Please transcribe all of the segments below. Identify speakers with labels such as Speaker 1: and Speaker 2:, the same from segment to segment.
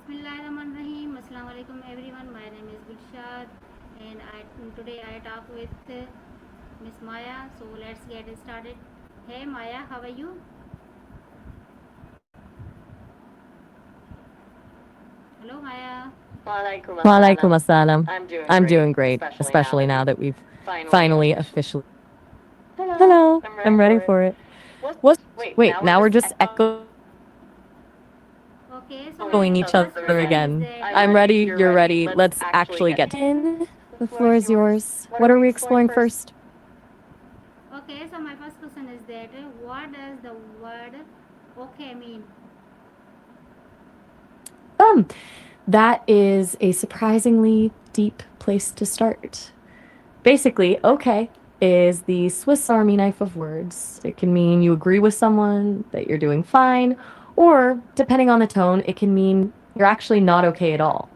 Speaker 1: Bismillahirrahmanirrahim. Assalamu alaikum everyone. My name is Gulshad and today I talk with Miss Maya. So let's get started. Hey Maya, how are you? Hello Maya.
Speaker 2: Walaikum assalam. I'm doing great, especially now that we've finally officially. Hello, I'm ready for it. What's wait? Now we're just echoing
Speaker 1: Okay, so
Speaker 2: each
Speaker 1: my
Speaker 2: other
Speaker 1: first
Speaker 2: again.
Speaker 1: question is
Speaker 2: I'm
Speaker 1: that
Speaker 2: ready. You're ready. Let's actually get in. The floor is yours. What are we exploring first?
Speaker 1: okay, so my first question is that what does the word okay mean?
Speaker 2: Um, that is a surprisingly deep place to start. Basically, okay is the Swiss Army knife of words. It can mean you agree with someone, that you're doing fine, or depending on the tone, it can mean you're actually not okay at all.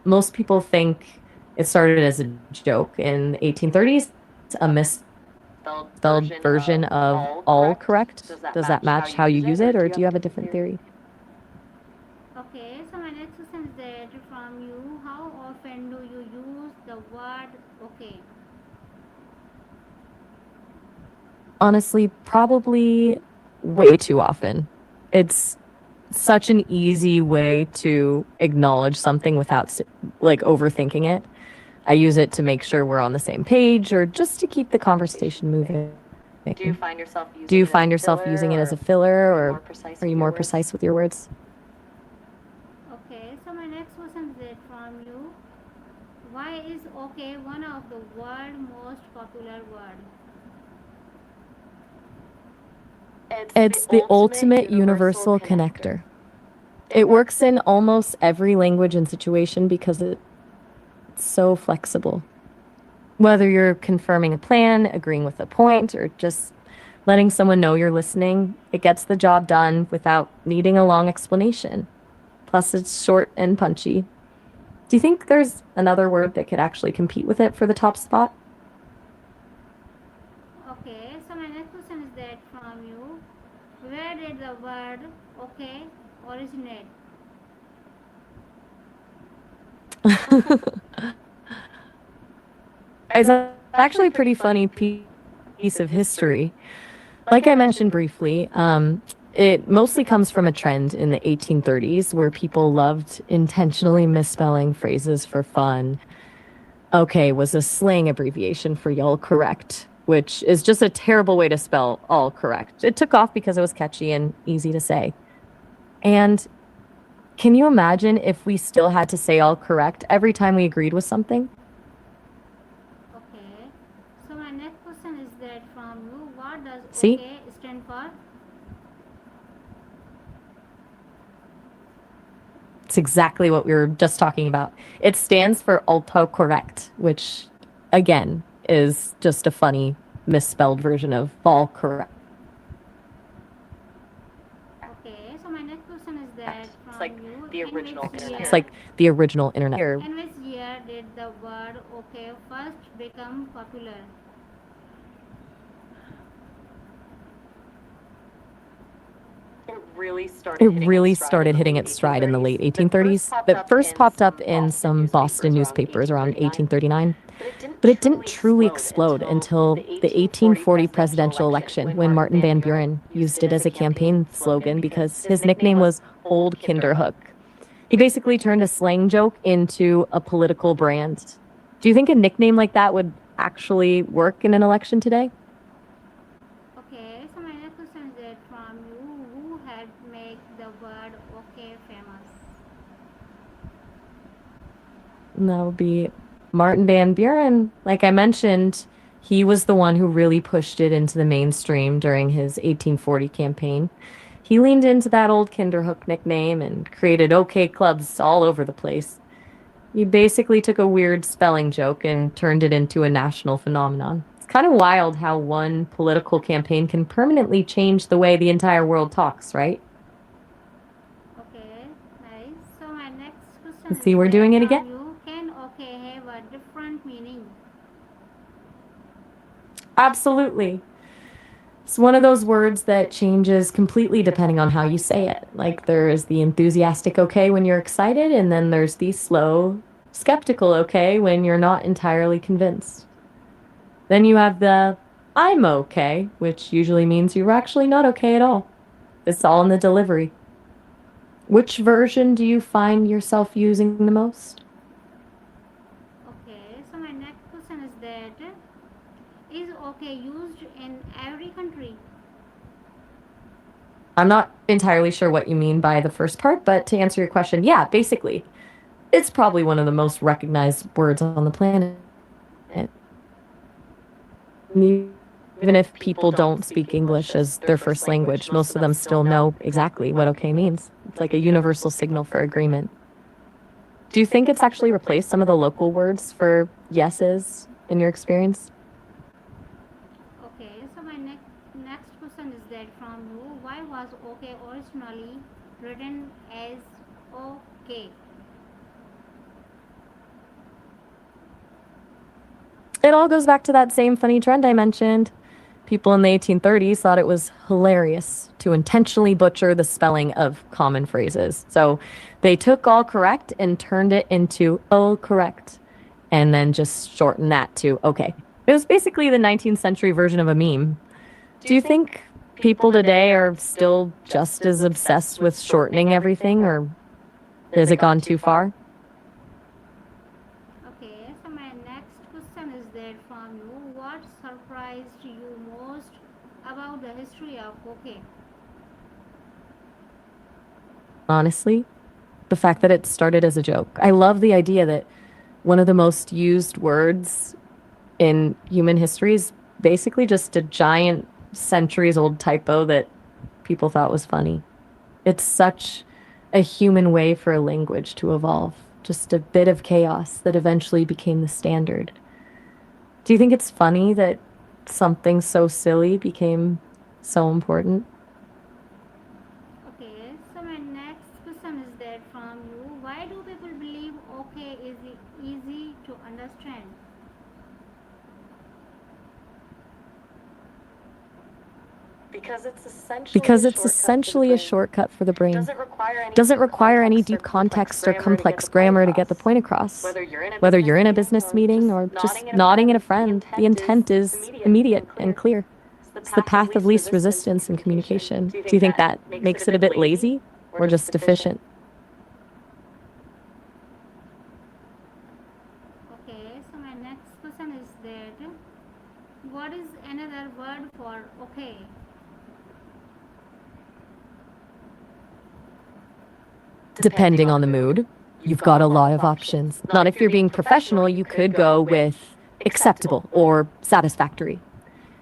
Speaker 2: Most people think it started as a joke in the 1830s, a misspelled version of all correct. Does that match how you use it, or do you have a different theory?
Speaker 1: Okay, so my next question is that from you, how often do you use the word okay?
Speaker 2: Honestly, probably way too often. It's such an easy way to acknowledge something without like overthinking it. I use it to make sure we're on the same page or just to keep the conversation moving. Do you find yourself using it as a filler or are you more precise with your words?
Speaker 1: Okay, so my next question is that from you, why is okay one of the world most popular word?
Speaker 2: It's the ultimate universal connector. It works in almost every language and situation because it's so flexible. Whether you're confirming a plan, agreeing with a point, or just letting someone know you're listening, it gets the job done without needing a long explanation. Plus, it's short and punchy. Do you think there's another word that could actually compete with it for the top spot?
Speaker 1: Okay, so my next question is that from you, where did the word okay originate?
Speaker 2: It's actually a pretty funny piece of history. Like I mentioned briefly, it mostly comes from a trend in the 1830s where people loved intentionally misspelling phrases for fun. Okay was a slang abbreviation for y'all correct, which is just a terrible way to spell all correct. It took off because it was catchy and easy to say. And can you imagine if we still had to say all correct every time we agreed with something?
Speaker 1: Okay, so my next question is that from you, what does
Speaker 2: See?
Speaker 1: okay stand for?
Speaker 2: It's exactly what we were just talking about. It stands for autocorrect, which again is just a funny misspelled version of all correct.
Speaker 1: Okay, so my next question is that
Speaker 2: It's like
Speaker 1: from
Speaker 2: the
Speaker 1: you,
Speaker 2: original internet.
Speaker 1: in which year did the word okay first become popular?
Speaker 2: It really started hitting its stride in the late 1830s. It first popped up in some Boston newspapers around 1839, but it didn't truly explode until the 1840 presidential election when Martin Van Buren used it as a campaign slogan because his nickname was Old Kinderhook. He basically turned a slang joke into a political brand. Do you think a nickname like that would actually work in an election today?
Speaker 1: Okay, so my next question is that from you, who helped make the word okay famous?
Speaker 2: And that would be Martin Van Buren. Like I mentioned, he was the one who really pushed it into the mainstream during his 1840 campaign. He leaned into that old Kinderhook nickname and created OK clubs all over the place. He basically took a weird spelling joke and turned it into a national phenomenon. It's kind of wild how one political campaign can permanently change the way the entire world talks, right?
Speaker 1: Okay, nice. So my next question is
Speaker 2: See, we're
Speaker 1: that
Speaker 2: doing it again.
Speaker 1: from you, can okay have a different meaning?
Speaker 2: Absolutely. It's one of those words that changes completely depending on how you say it. Like there is the enthusiastic okay when you're excited, and then there's the slow, skeptical okay when you're not entirely convinced. Then you have the I'm okay, which usually means you're actually not okay at all. It's all in the delivery. Which version do you find yourself using the most?
Speaker 1: Okay, so my next question is that is okay used in every country?
Speaker 2: I'm not entirely sure what you mean by the first part, but to answer your question, yeah, basically, it's probably one of the most recognized words on the planet. Even if people don't speak English as their first language, most of them still know exactly what okay means. It's like a universal signal for agreement. Do you think it's actually replaced some of the local words for yeses in your experience?
Speaker 1: Okay, so my next question is that from you, why was okay originally written as okay?
Speaker 2: It all goes back to that same funny trend I mentioned. People in the 1830s thought it was hilarious to intentionally butcher the spelling of common phrases. So they took all correct and turned it into oh correct, and then just shortened that to okay. It was basically the 19th century version of a meme. Do you think people today are still just as obsessed with shortening everything, or has it gone too far?
Speaker 1: Okay, so my next question is that from you, what surprised you most about the history of okay?
Speaker 2: Honestly, the fact that it started as a joke. I love the idea that one of the most used words in human history is basically just a giant centuries old typo that people thought was funny. It's such a human way for a language to evolve, just a bit of chaos that eventually became the standard. Do you think it's funny that something so silly became so important?
Speaker 1: Okay, so my next question is that from you, why do people believe okay is easy to understand?
Speaker 2: Because it's essentially a shortcut for the brain. Doesn't require any deep context or complex grammar to get the point across. Whether you're in a business meeting or just nodding at a friend, the intent is immediate and clear. It's the path of least resistance in communication. Do you think that makes it a bit lazy or just efficient?
Speaker 1: Okay, so my next question is that what is another word for okay?
Speaker 2: Depending on the mood, you've got a lot of options. Not if you're being professional, you could go with acceptable or satisfactory.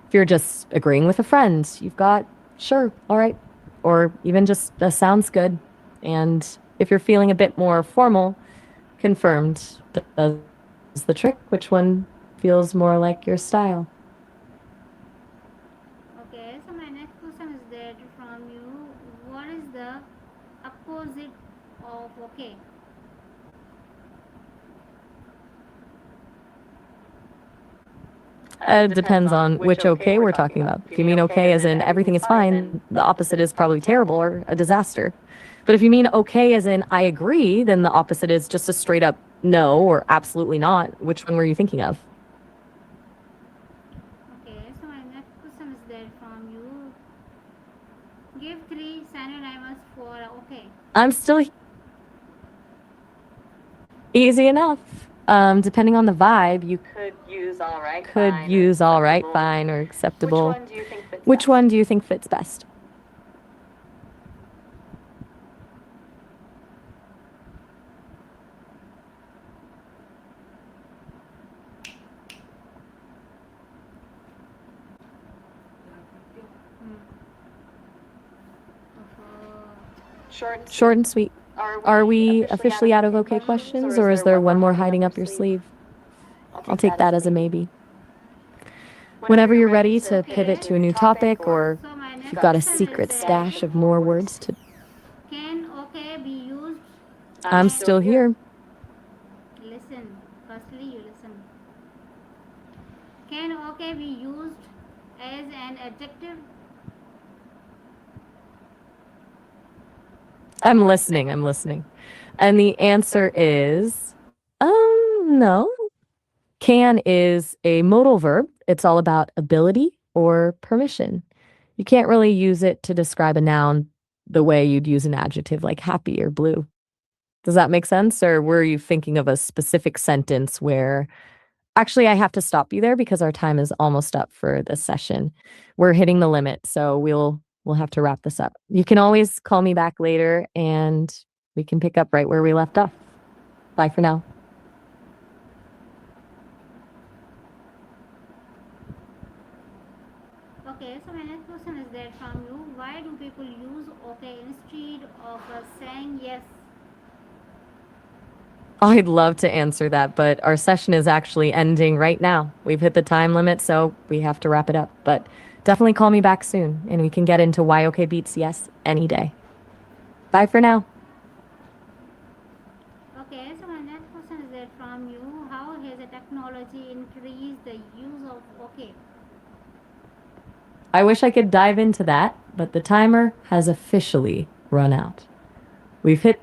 Speaker 2: If you're just agreeing with a friend, you've got sure, all right, or even just sounds good. And if you're feeling a bit more formal, confirmed does the trick. Which one feels more like your style?
Speaker 1: Okay, so my next question is that from you, what is the opposite of okay?
Speaker 2: Depends on which okay we're talking about. If you mean okay as in everything is fine, the opposite is probably terrible or a disaster. But if you mean okay as in I agree, then the opposite is just a straight up no or absolutely not. Which one were you thinking of?
Speaker 1: Okay, so my next question is that from you, give three synonyms for okay.
Speaker 2: I'm still easy enough. Depending on the vibe, you could use all right, fine, or acceptable. Which one do you think fits best?
Speaker 1: Hmm.
Speaker 2: Short and sweet. Are we officially out of okay questions, or is there one more hiding up your sleeve? I'll take that as a maybe. Whenever you're ready to pivot to a new topic, or
Speaker 1: So my
Speaker 2: if
Speaker 1: next
Speaker 2: you've got a
Speaker 1: question is
Speaker 2: secret
Speaker 1: that
Speaker 2: stash of more words to.
Speaker 1: can okay be used
Speaker 2: I'm
Speaker 1: as
Speaker 2: still here.
Speaker 1: listen. Firstly, you listen. Can okay be used as an adjective?
Speaker 2: I'm listening. I'm listening. And the answer is no. Can is a modal verb. It's all about ability or permission. You can't really use it to describe a noun the way you'd use an adjective like happy or blue. Does that make sense? Or were you thinking of a specific sentence where actually I have to stop you there because our time is almost up for this session. We're hitting the limit, so we'll have to wrap this up. You can always call me back later and we can pick up right where we left off. Bye for now.
Speaker 1: Okay, so my next question is that from you, why do people use okay instead of saying yes?
Speaker 2: I'd love to answer that, but our session is actually ending right now. We've hit the time limit, so we have to wrap it up. But definitely call me back soon and we can get into why okay beats yes any day. Bye for now.
Speaker 1: Okay, so my next question is that from you, how has the technology increased the use of okay?
Speaker 2: I wish I could dive into that, but the timer has officially run out. We've hit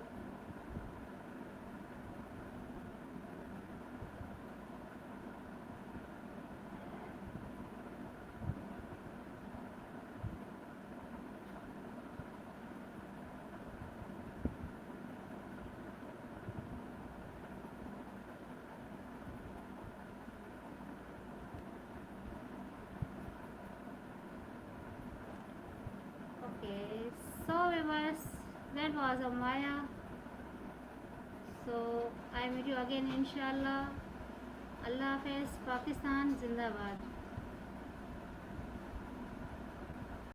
Speaker 1: Okay, so that was a Maya. So I meet you again inshallah. Allah Hafiz, Pakistan Zindabad.